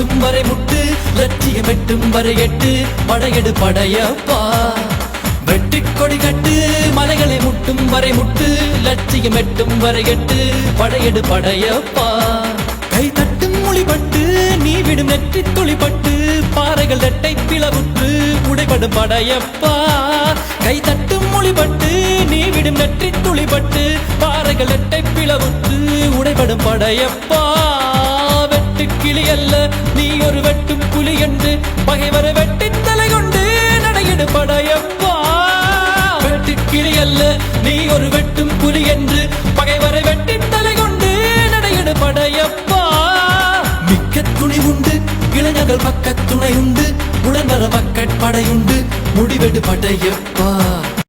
முட்டும் வரை முட்டு லட்சியம் எட்டும் வரை எட்டு படையெடு படையப்பா வெட்டிக் கொடி கட்டு மலைகளை முட்டும் வரை முட்டு லட்சியம் எட்டும் வரை எட்டு படையெடு படையப்பா கை தட்டும் மொழிபட்டு நீ விடும் நெற்றி துளிப்பட்டு பாறைகள் ரெட்டை பிளவுற்று உடைபடும் படையப்பா கை தட்டும் மொழிபட்டு நீ விடும் நெற்றி துளிப்பட்டு பாறைகள் ரெட்டை பிளவுற்று உடைபடும் படையப்பா வெட்டு கிளி அல்ல நீ ஒரு வெட்டும் புலி என்று பகைவரை வெட்டி தலை கொண்டு நடையிடு படையப்பா வெட்டு கிளி அல்ல நீ ஒரு வெட்டும் புலி என்று பகைவரை வெட்டி தலை கொண்டு நடையிடு படையப்பா மிக்க துணி உண்டு இளைஞர்கள் பக்க துணை உண்டு உடன்வர மக்கட்படை உண்டு முடிவெடு படையப்பா